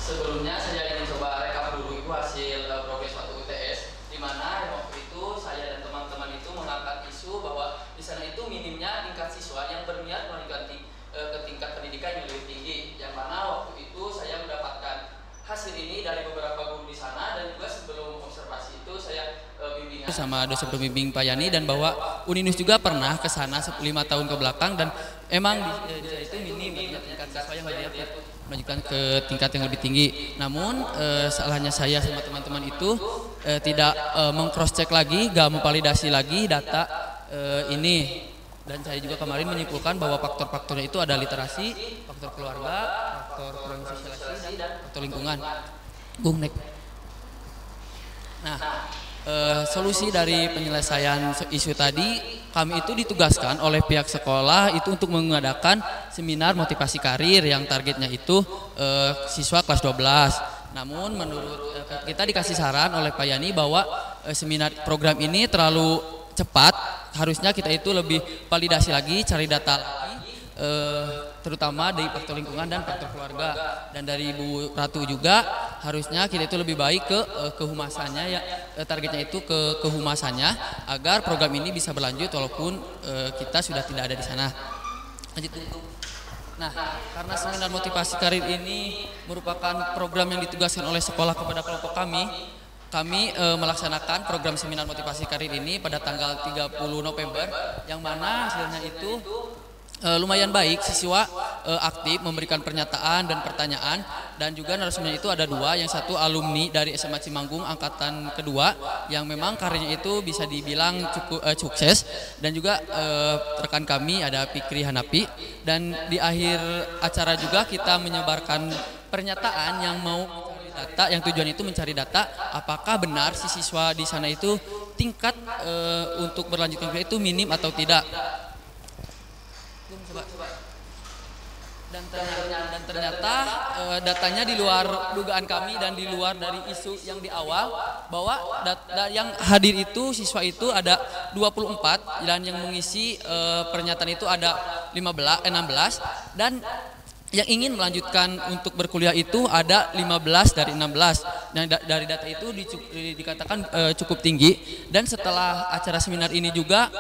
Sebelumnya saya ingin coba rekap dulu itu hasil progres waktu UTS, di mana waktu itu saya dan teman-teman itu mengangkat isu bahwa di sana itu minimnya tingkat siswa yang berniat melanjutkan ke tingkat pendidikan yang lebih tinggi, yang mana waktu itu saya mendapatkan hasil ini dari beberapa guru di sana, dan juga sebelum observasi itu saya bimbingan sama dosen pembimbing Pak Yani, dan bahwa Uninus juga pernah ke sana 5 tahun ke belakang, dan emang di sana itu minim tingkat siswa yang berniat melanjutkan ke tingkat yang lebih tinggi. Namun salahnya saya sama teman-teman itu tidak meng-cross check lagi, gak memvalidasi lagi data ini. Dan saya juga kemarin menyimpulkan bahwa faktor-faktornya itu ada literasi, faktor keluarga, faktor kurang sosialisasi, dan faktor lingkungan. Nah, solusi dari penyelesaian isu tadi, kami itu ditugaskan oleh pihak sekolah itu untuk mengadakan seminar motivasi karir yang targetnya itu siswa kelas 12. Namun menurut kita dikasih saran oleh Pak Yani bahwa seminar program ini terlalu cepat, harusnya kita itu lebih validasi lagi, cari data lagi, terutama dari faktor lingkungan dan faktor keluarga. Dan dari Bu Ratu juga harusnya kita itu lebih baik ke kehumasannya, ya targetnya itu ke kehumasannya, agar program ini bisa berlanjut walaupun kita sudah tidak ada di sana. Lanjut. Nah, karena seminar motivasi karir ini merupakan program yang ditugaskan oleh sekolah kepada kelompok kami melaksanakan program seminar motivasi karir ini pada tanggal 30 November, yang mana hasilnya itu lumayan baik. Siswa aktif memberikan pernyataan dan pertanyaan, dan juga narasumbernya itu ada 2, yang satu alumni dari SMA Cimanggung angkatan kedua yang memang karirnya itu bisa dibilang cukup sukses, dan juga rekan kami ada Fikri Hanapi. Dan di akhir acara juga kita menyebarkan pernyataan yang mau data, yang tujuan itu mencari data apakah benar si siswa di sana itu tingkat untuk berlanjutkan kuliah itu minim atau tidak. Dan ternyata datanya di luar dugaan kami dan di luar dari isu yang di awal, bahwa yang hadir itu siswa itu ada 24, dan yang mengisi pernyataan itu ada 16, dan yang ingin melanjutkan untuk berkuliah itu ada 15 dari 16. Nah, dari data itu dikatakan cukup tinggi. Dan setelah acara seminar ini juga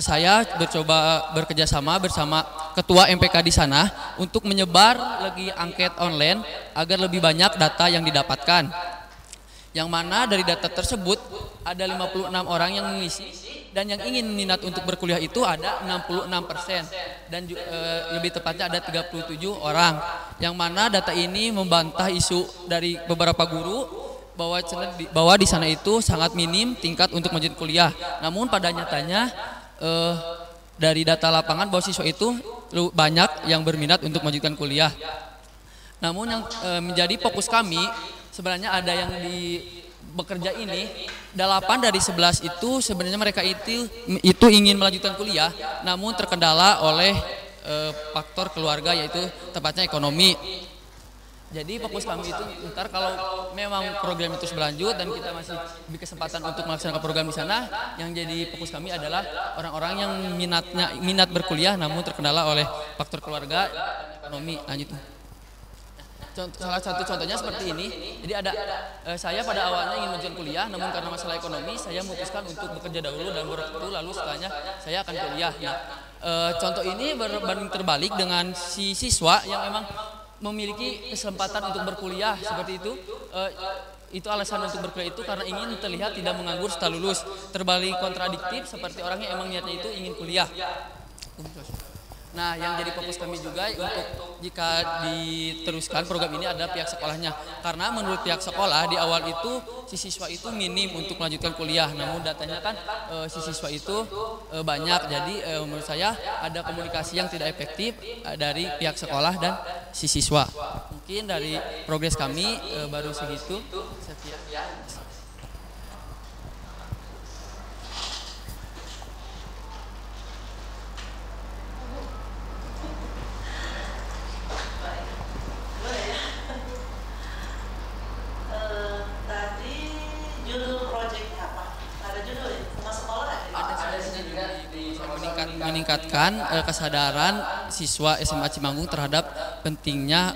saya mencoba bekerjasama bersama ketua MPK di sana untuk menyebar lagi angket online agar lebih banyak data yang didapatkan. Yang mana dari data tersebut ada 56 orang yang mengisi, dan yang ingin minat untuk berkuliah itu ada 66%, dan lebih tepatnya ada 37 orang. Yang mana data ini membantah isu dari beberapa guru bahwa di sana itu sangat minim tingkat untuk melanjutkan kuliah. Namun pada nyatanya dari data lapangan bahwa siswa itu banyak yang berminat untuk melanjutkan kuliah. Namun yang menjadi fokus kami sebenarnya ada yang di bekerja ini 8 dari 11 itu sebenarnya mereka itu ingin melanjutkan kuliah, namun terkendala oleh faktor keluarga, yaitu tepatnya ekonomi. Jadi fokus kami itu ntar kalau memang program itu berlanjut dan kita masih diberi kesempatan untuk melaksanakan program di sana, yang jadi fokus kami adalah orang-orang yang minat berkuliah namun terkendala oleh faktor keluarga dan ekonomi. Lanjut. Salah satu contohnya seperti ini. Jadi ada saya pada awalnya ingin melanjutkan kuliah, namun karena masalah ekonomi saya memutuskan untuk bekerja dahulu dan waktu, lalu setelahnya saya akan kuliah. Nah, contoh ini berbanding terbalik dengan si siswa yang memang memiliki kesempatan untuk berkuliah seperti itu. Itu alasan untuk berkuliah itu karena ingin terlihat tidak menganggur setelah lulus. Terbalik kontradiktif seperti orang yang emang niatnya itu ingin kuliah. Nah, yang jadi fokus kami juga untuk jika diteruskan program ini adalah pihak sekolahnya. Karena menurut pihak sekolah di awal itu si siswa itu minim untuk melanjutkan kuliah. Namun datanya kan si siswa itu banyak. Jadi menurut saya ada komunikasi yang tidak efektif dari pihak sekolah dan si siswa. Mungkin dari progres kami baru segitu. Sekian. Meningkatkan kesadaran siswa SMA Cimanggung terhadap pentingnya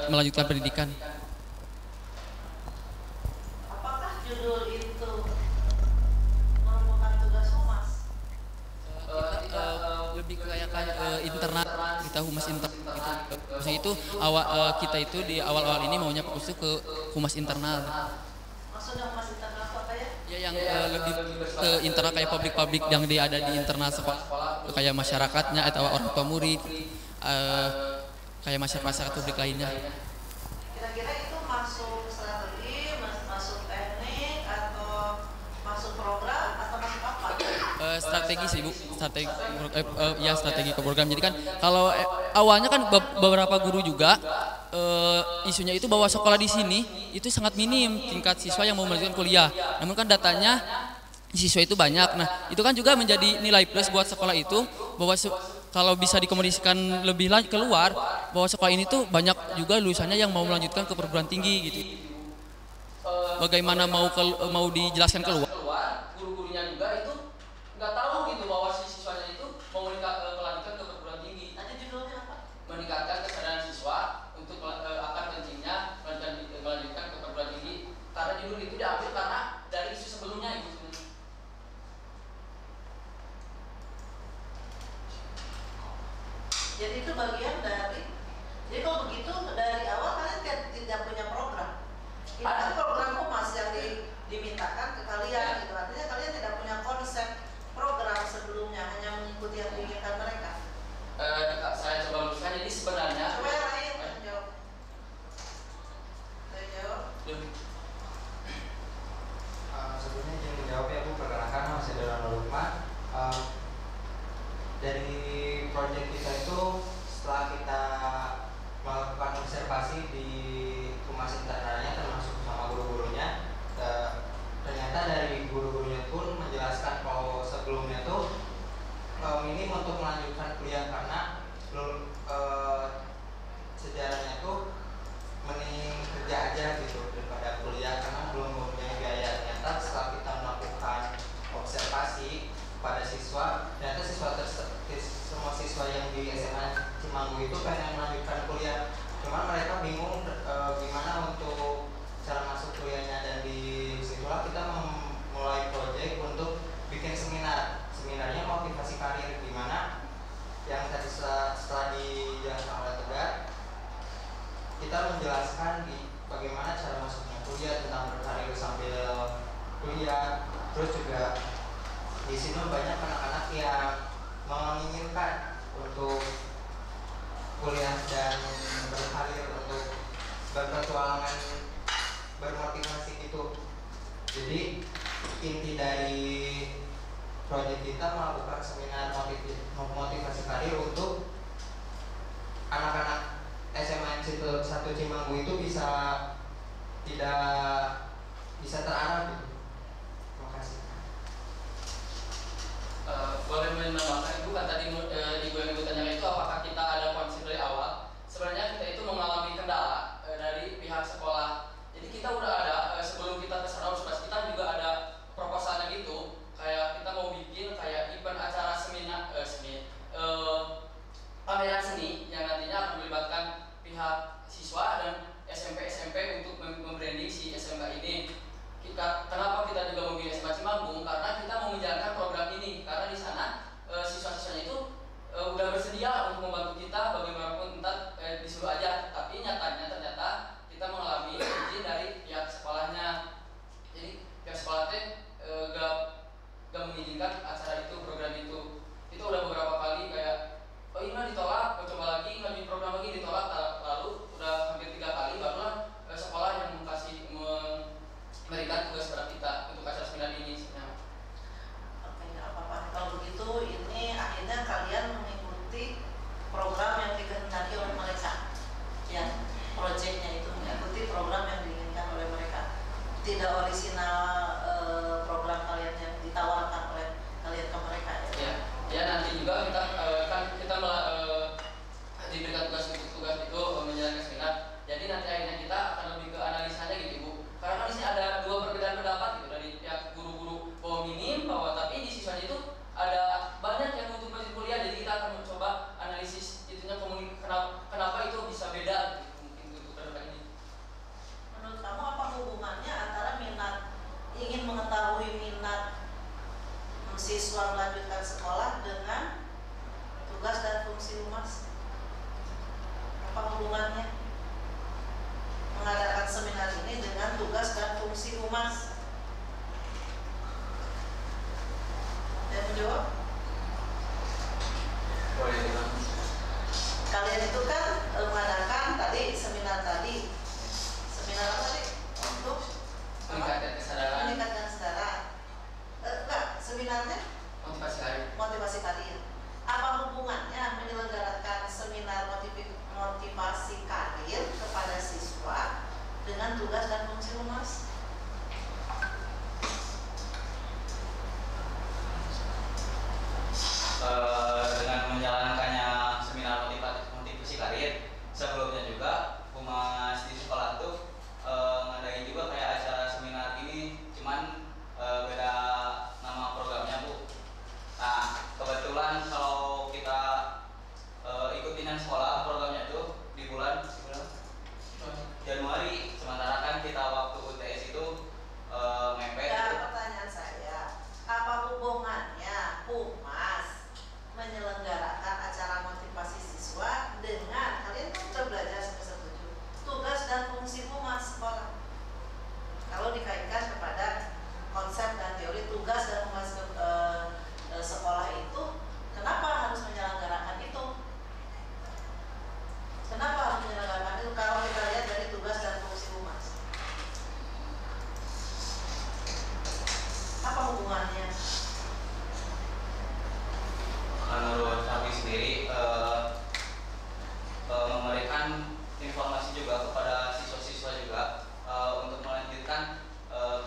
melanjutkan pendidikan. kita humas internal gitu. Maksudnya itu kita itu di awal-awal ini maunya fokus ke humas internal. Maksudnya humas internal apa ya? Ya yang lebih ke internal kayak publik yang ada di internal sekolah, kayak masyarakatnya atau orang tua murid, kayak masyarakat publik lainnya. Kira-kira itu masuk strategi, masuk teknik, atau masuk program, atau masuk apa? Strategi sih Bu, strategi ke program. Jadi kan kalau awalnya kan beberapa guru juga isunya itu bahwa sekolah di sini itu sangat minim tingkat siswa yang mau melanjutkan kuliah. Namun kan datanya siswa itu banyak. Nah itu kan juga menjadi nilai plus buat sekolah itu bahwa kalau bisa dikomunikasikan lebih keluar bahwa sekolah ini tuh banyak juga lulusannya yang mau melanjutkan ke perguruan tinggi gitu. Bagaimana mau dijelaskan keluar? Guru-gurunya juga itu nggak tahu gitu bahwa si siswanya itu mau melanjutkan ke perguruan tinggi. Tadi judulnya apa? Meningkatkan kesadaran siswa untuk akan pentingnya melanjutkan ke perguruan tinggi. Karena judul itu diambil karena dari isu sebelumnya itu. Jadi itu bagian dari. Jadi kalau begitu dari awal kalian tidak punya program. Ini kan program humas yang dimintakan ke kalian gitu. Artinya kalian tidak punya konsep program sebelumnya, hanya mengikuti yang diinginkan mereka. Saya coba luruskan. Jadi sebenarnya coba yang lain jawab. Saya jawab. Sebelumnya izin menjawab ya Bu, perkenalkan nama saya Donald Lukman. Dari proyek kita itu setelah kita melakukan observasi di humas internalnya termasuk sama guru-gurunya, ternyata dari guru-gurunya pun menjelaskan kalau sebelumnya tuh minim untuk melanjutkan kuliah karena belum sejarahnya tuh mending kerja aja gitu daripada kuliah karena belum mempunyai biaya. Ternyata setelah kita melakukan observasi pada siswa, ternyata semua siswa yang di SMA Cimanggu itu pengen melanjutkan kuliah, cuman mereka bingung gimana untuk cara masuk kuliahnya, dan di situlah kita memulai proyek untuk bikin seminarnya motivasi karir, di mana yang tadi setelah dijelaskan oleh Tegar, kita menjelaskan bagaimana cara masuknya kuliah, tentang berkarir sambil kuliah. Terus juga di sini banyak anak-anak yang menginginkan untuk kuliah dan berkarir, untuk berpetualangan, bermotivasi gitu. Jadi inti dari proyek kita melakukan seminar motivasi karir untuk anak-anak SMA 1 Cimanggu itu tidak bisa terarah gitu. Terima kasih. Boleh menambahkan Ibu kan tadi Ibu yang Ibu tanyakan itu apakah kita ada konsep dari awal? Sebenarnya kita itu mengalami kendala dari pihak sekolah. Jadi kita udah ada sebelum kita ke sana kita juga ada proposalnya gitu. Kayak kita mau bikin kayak event acara seminar pameran seni yang nantinya akan melibatkan pihak siswa dan SMP untuk membranding si SMK ini. Kenapa kita juga memilih SMA Cimanggung? Karena kita mau menjalankan program ini. Karena di sana siswa-siswanya itu udah bersedia untuk membantu kita bagaimanapun entar disuruh aja. Tapi nyatanya ternyata kita mengalami izin dari pihak sekolahnya. Jadi pihak sekolah gak mengizinkan acara itu, program itu. Itu udah beberapa kali kayak ini ditolak, coba lagi ngajuin program lagi ditolak, lalu udah hampir 3 kali barulah sekolah yang memberikan tugas berat kita untuk acara seminar ini. Oke, nggak apa-apa. Kalau begitu ini akhirnya kalian mengikuti program yang dikehendaki oleh mereka, ya, proyeknya itu mengikuti program yang diinginkan oleh mereka, tidak orisinal program kalian yang ditawarkan oleh kalian ke mereka, ya. Ya nanti juga kita diberikan tugas itu menjalankan seminar. Jadi nanti akhirnya kita akan lebih ke analisanya gitu Ibu. Karena kan di sini ada 2 perbedaan pendapat gitu dari pihak guru-guru bahwa minim, bahwa tapi di siswanya itu ada banyak yang untuk masuk kuliah. Jadi kita akan mencoba analisis itunya kenapa itu bisa beda gitu, mungkin untuk kedepan ini. Menurut kamu apa hubungannya antara ingin mengetahui minat siswa melanjutkan sekolah dengan tugas dan fungsi humas? Humas? Yang menjawab? Boleh dibilang. Kalian itu kan mengadakan tadi seminar tadi. Seminar apa tadi? Untuk Meningkatkan kesadaran. meningkatkan kesadaran. Enggak, seminarnya Motivasi karir. motivasi karir. Apa hubungannya menyelenggarakan seminar motivasi karir kepada siswa dengan tugas dan fungsi humas? Dengan menjalankannya seminar motivasi karir, sebelumnya juga humas di sekolah tuh ngadain juga kayak acara seminar ini, cuman beda nama programnya Bu. Nah kebetulan kalau kita ikutin yang sekolah programnya tuh di bulan Januari, sementara kan kita waktu UTS itu mepet. Ya, pertanyaan saya, apa hubungannya humas menyelenggarakan acara motivasi siswa dengan kalian kan sudah belajar semester 7 tugas dan fungsi humas sekolah? Kalau dikaitkan kepada konsep dan teori tugas dan humas sekolah itu, kenapa harus menyelenggarakan itu? Kenapa harus menyelenggarakan itu kalau kita lihat dari tugas dan fungsi humas? Apa hubungannya? Menurut kami sendiri memberikan informasi juga kepada siswa-siswa juga untuk melanjutkan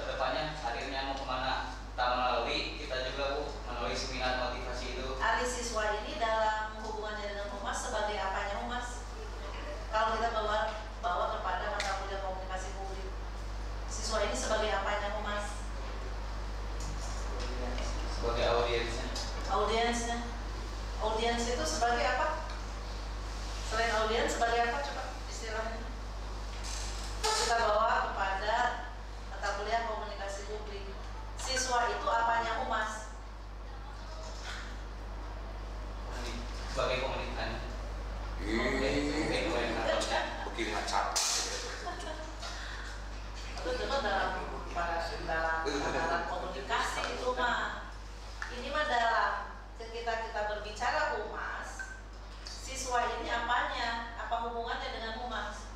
kedepannya karirnya mau kemana. Tak melalui kita juga Bu melalui seminar motivasi itu. Ahli siswa ini dalam hubungannya dengan humas sebagai apanya humas? Kalau kita bawa kepada mata kuliah komunikasi publik, siswa ini sebagai apanya humas? Sebagai audiensnya. Audiensnya. Audiens itu sebagai apa? Selain audiens sebagai apa coba istilahnya? Kita bawa kepada mata kuliah komunikasi publik. Siswa itu apanya humas? Sebagai komunikan. Begini macam. Itu cuma dalam komunikasi itu mah. Ini mah dalam kita berbicara humas, siswa ini apanya? Apa hubungannya dengan humas?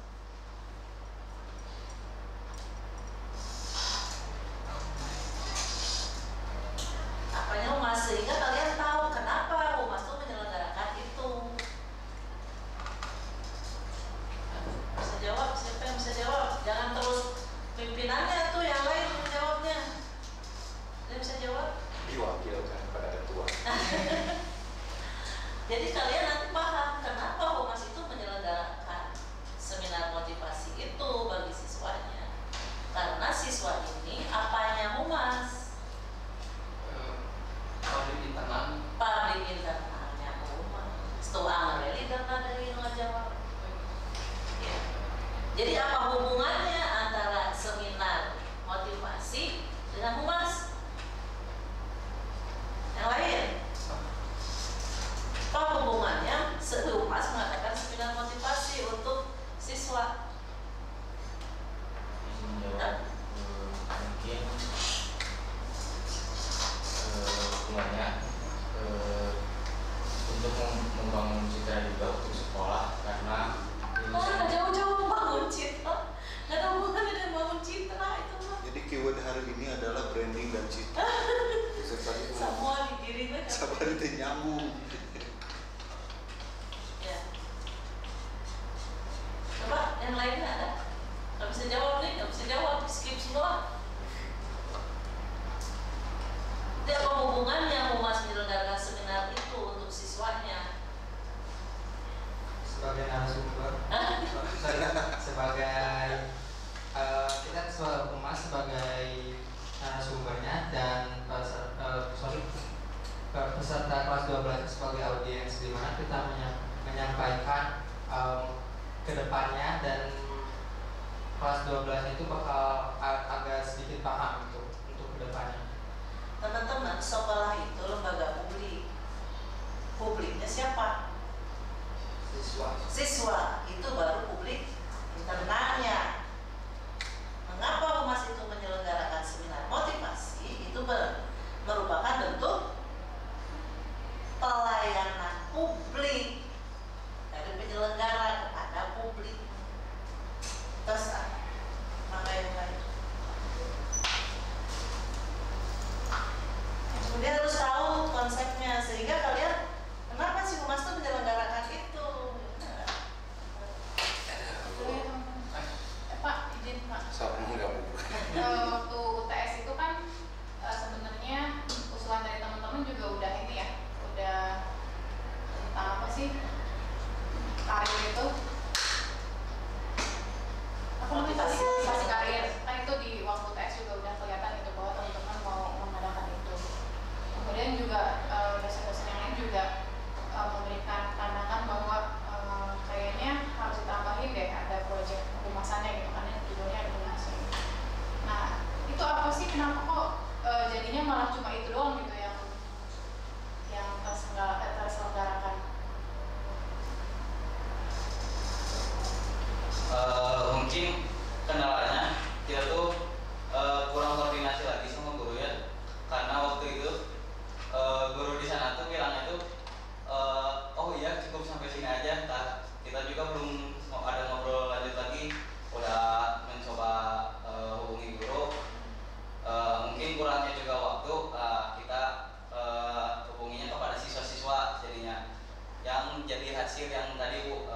Apanya humas? Sehingga kalian tahu kenapa humas itu menyelenggarakan itu. Bisa jawab? Siapa yang bisa jawab? Jangan terus pimpinannya tuh yang lain menjawabnya. Dia bisa jawab? Diwakilkan pada ketua. Jadi kalian nanti paham kenapa humas itu menyelenggarakan seminar motivasi itu bagi siswanya. Karena siswa ini apanya humas? Public internal. Public internalnya humas. Setelah Angeli karena dari ngejawab. Ya. Jadi apa hubungannya antara seminar motivasi dengan humas? Yang lain? Apa hubungannya humas mengadakan seminar motivasi untuk siswa? Mungkin hubungannya untuk membangun citra juga untuk sekolah, karena Jauh-jauh membangun citra, nggak ada hubungannya dengan bangun citra itu mah. Jadi keyword hari ini adalah branding dan citra. Semua digiring kan? Sabar itu nyambung. Ya. Coba yang lainnya ada? Nggak bisa jawab nih, nggak bisa jawab, skip semua. Jadi apa hubungannya humas menyelenggarakan seminar itu untuk siswanya? Sebagai narasumber. Sebagai kita sebagai humas sebagai narasumbernya dan peserta kelas 12 sebagai audiens, di mana kita menyampaikan kedepannya, dan kelas 12 itu bakal agak sedikit paham untuk kedepannya. Teman-teman, sekolah itu lembaga publik. Publiknya siapa? Siswa. Itu baru publik internalnya. Mengapa humas itu menyelenggarakan motivasi karir kan itu di waktu tes juga udah kelihatan gitu bahwa teman-teman mau mengadakan itu. Kemudian juga dosen-dosen yang lain juga memberikan pandangan bahwa kayaknya harus ditambahin deh ada proyek pelumasannya gitu kan, judulnya ada pelumasan. Nah itu apa sih, kenapa kok jadinya malah cuma itu doang gitu yang terselenggarakan? Mungkin kendalanya kita tuh kurang koordinasi lagi sama guru ya, karena waktu itu guru di sana tuh bilangnya tuh oh iya cukup sampai sini aja. Kita juga belum ada ngobrol lanjut lagi, udah mencoba hubungi guru. Mungkin kurangnya juga waktu, kita hubunginya kepada siswa-siswa jadinya, yang jadi hasil yang tadi Bu,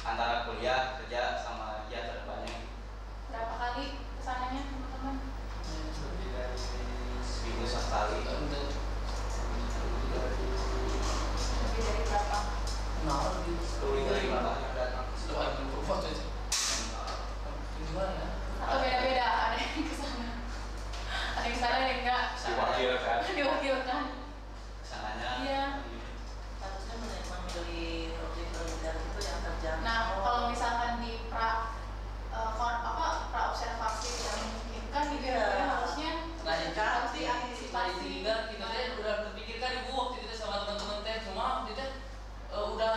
antara kuliah, kerja, sama ya terdepannya. Berapa kali kesananya teman-teman? Lebih dari Seminggu sekali. Lebih dari berapa? Lebih dari berapa? datang Sudah ada foto aja. Gimana? Atau beda-beda, ada yang kesana, ada yang kesana, ada yang enggak. Diwakilkan. Diwakilkan. Kesananya. Iya. Harusnya memilih objek penelitian itu yang terjangkau. Nah, kalau misalkan di pra observasi yang memungkinkan gitu ya, harusnya harus diantisipasi. Juga kita teh udah berpikirkan Ibu waktu itu sama teman-teman teh, cuma waktu itu udah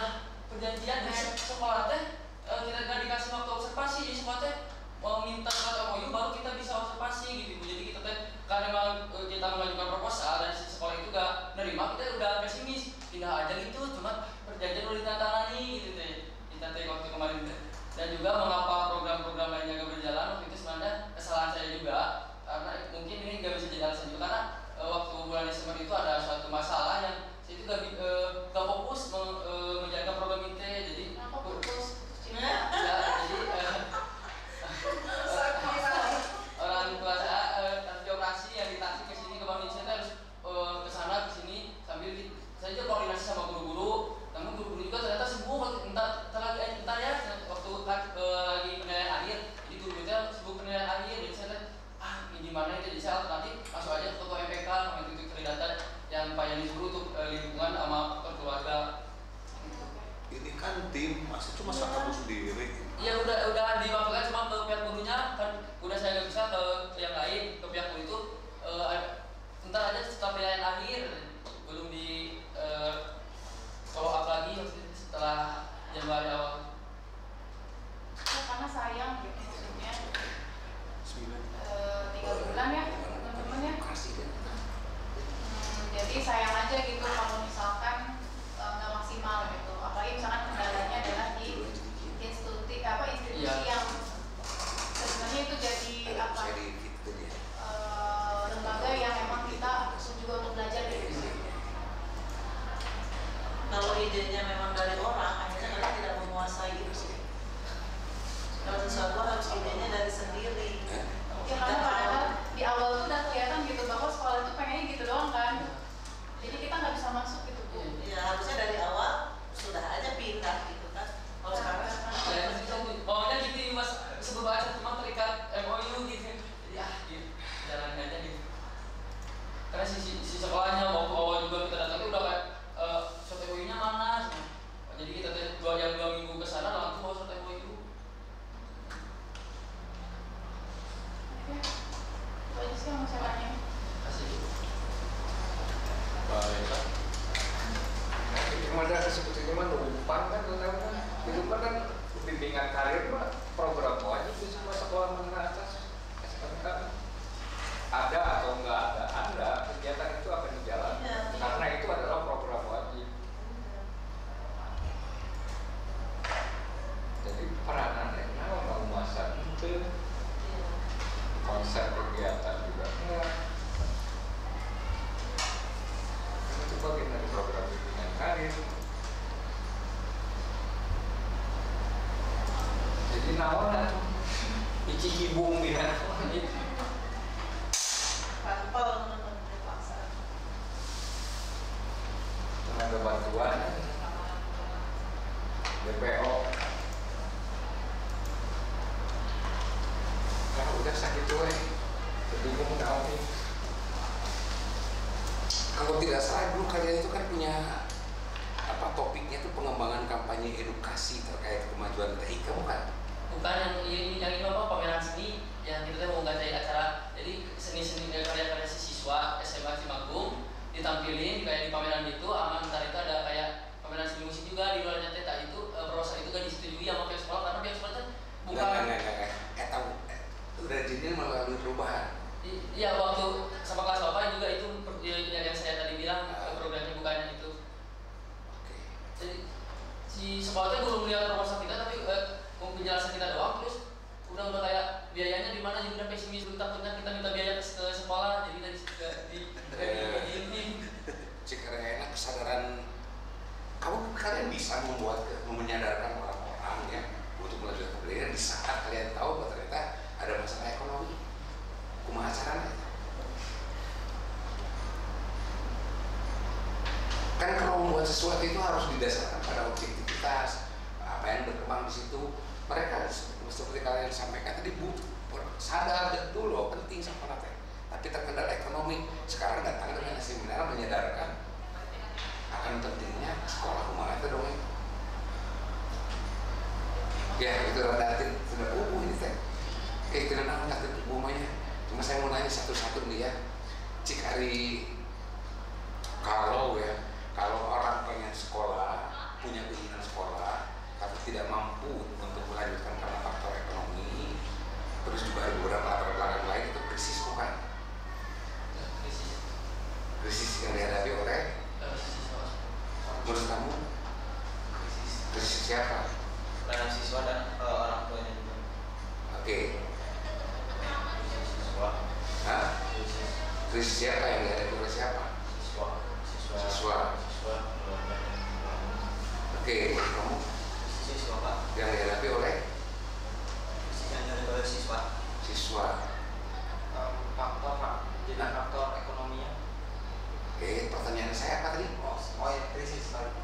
perjanjian di sekolah teh kita gak dikasih waktu observasi, jadi sekolah teh mau minta surat MOU baru kita bisa observasi gitu Ibu. Jadi kita teh karena memang kita mengajukan proposal dan si sekolah itu gak nerima, kita udah pesimis, pindah aja gitu, cuma perjanjian udah ditandatangani gitu teh kita teh waktu kemarin teh. Dan juga mengapa program-program lainnya gak berjalan, waktu itu sebenarnya kesalahan saya juga, karena mungkin ini gak bisa jadi alasan juga, karena waktu bulan Desember itu ada suatu masalah yang saya itu gak fokus menjalankan program itu, jadi Kenapa fokus? ya, jadi orang tua saya harus dioperasi yang ditaksi ke sini ke Bank Indonesia harus ke sana ke sini sambil saya juga koordinasi sama guru-guru, namun guru-guru juga ternyata sibuk entar ya waktu lagi penilaian akhir, jadi guru itu sibuk penilaian akhir, jadi saya ini gimana itu, jadi saya alternatif masuk aja ke ketua MPK nomor titik data yang Pak Yani suruh untuk lingkungan sama keluarga. Ini kan tim, masa cuma kamu sendiri? Iya udah diwakilkan cuma ke pihak gurunya, kan udah saya nggak bisa ke yang lain, ke pihak guru itu ntar aja setelah penilaian akhir, belum di follow up lagi setelah Januari awal. Ya, karena sayang gitu maksudnya 3 bulan ya teman-teman ya. Jadi sayang aja gitu kalau misalkan nggak maksimal gitu, apalagi misalkan kendalanya adalah di institusi yang sebenarnya itu jadi lembaga yang memang kita juga untuk belajar gitu. Kalau idenya memang dari orang, akhirnya kalian tidak menguasai itu. Kalau sesuatu harus idenya dari sendiri. Ya karena padahal di awal tuh udah kelihatan gitu bahwa sekolah itu pengennya gitu doang kan. Jadi kita nggak bisa masuk gitu Bu. Ya harusnya dari awal sudah aja pindah gitu kan. Kalau sekarang Maunya gitu Mas, sebelum aja cuma terikat MOU gitu. Jadi gitu, jalanin aja gitu. Karena si sekolahnya mau juga kita datang itu udah kayak surat MOU-nya mana? Jadi kita 2 minggu ke sana langsung bawa surat MOU. Ya, itu aja sih yang mau saya tanya. Kasih. Baik. Ada sebetulnya mah numpang kan, di depan kan bimbingan karir mah program aja di semua sekolah menengah atas SMK ada atau enggak ada kegiatan itu akan dijalankan karena itu adalah program wajib. Jadi peranannya nggak masa itu konsep kegiatan juga enggak. Itu bagian dari program bimbingan karir. Jadi nawaran ici hibung dia. Panpel teman-teman pelaksanaan. Tenaga bantuan BPO sakit tuh bingung tahu nih. Kalau tidak salah dulu kalian itu kan punya topiknya itu pengembangan kampanye edukasi terkait kemajuan TIK bukan? Bukan yang ini apa pameran seni yang kita mau ngadain acara. Jadi seni-seni karya-karya siswa SMA Cimagung ditampilin kayak di pameran itu. Ntar itu ada kayak pameran seni musik juga di luarnya teta itu prosa itu gak disetujui sama pihak sekolah karena pihak sekolah kan bukan. Enggak. Tahu. Udah jadi melalui perubahan. Iya waktu sama kelas bapak juga itu yang saya tadi bilang programnya bukannya itu. Jadi si sekolahnya belum lihat proposal kita tapi penjelasan kita doang terus udah kayak biayanya di mana jadi udah pesimis takutnya kita minta biaya ke sekolah jadi tadi di Cikere enak kesadaran kalian bisa menyadarkan orang-orang ya untuk melanjutkan pendidikan di saat kalian tahu bahwa ternyata ada masalah ekonomi kumaha caranya. Kan kalau membuat sesuatu itu harus didasarkan pada objektivitas apa yang berkembang di situ. Mereka seperti kalian sampaikan tadi sadar betul loh penting sama teh, tapi terkendala ekonomi. Sekarang datang dengan seminar menyadarkan akan pentingnya sekolah rumah itu dong. Ya itu relatif sudah ini teh. Itu namanya relatif umumnya. Cuma saya mau nanya satu-satu nih ya. Cikari kalau orang pengen sekolah, punya keinginan sekolah, tapi tidak mampu untuk melanjutkan karena faktor ekonomi, terus juga ada beberapa latar belakang lain itu krisis bukan? Krisis yang dihadapi oleh menurut kamu? Krisis siapa? Terhadap siswa dan orang tuanya juga. Oke. Siswa. Hah? Krisis siapa yang dihadapi oleh siapa? Siswa. Oke, kamu? Siswa Pak. Yang dihadapi oleh? Yang dihadapi oleh siswa. Faktor Pak, jadi faktor ekonominya. Oke, pertanyaan saya apa tadi? Oh ya, krisis Pak.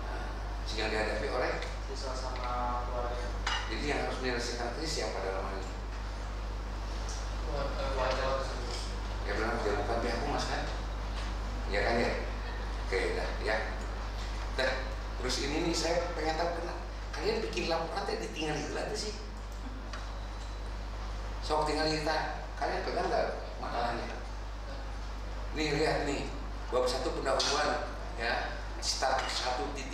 Yang dihadapi oleh? Siswa sama keluarga. Jadi yang harus menyelesaikan krisis siapa dalam hal ini? Keluarga tersebut. Ya benar, dia bukan pihak humas kan? Ya kan ya? Oke, dah ya. Dah, terus ini nih saya pengen tahu kenapa kalian bikin laporan teh ditinggal heula tuh sih. Sok tinggal kita, kalian pegang nggak makalahnya? Nih lihat nih, bab 1 pendahuluan ya. Start 1.1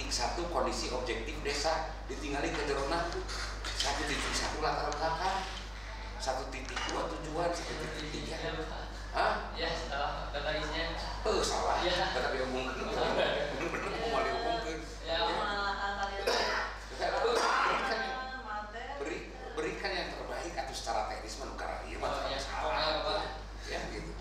kondisi objektif desa ditinggali ke jerona 1.1 latar belakang 1.2 tujuan 1.3 hah? Ya salah dataisnya. Salah Ya. tapi mungkin bener-bener mau diomongkan Ya berikan yang terbaik atau secara teknis menukar iya salah ya gitu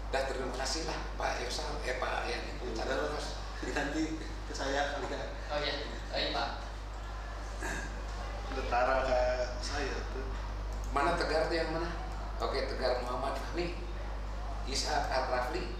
dah terima kasih lah Pak Yosal Pak yang itu terus nanti ke saya kali kan. Oh ya, baik Pak. Detara ke saya tuh. Mana Tegar tuh yang mana? Oke, Tegar Muhammad Fahmi, Isa Al-Rafli,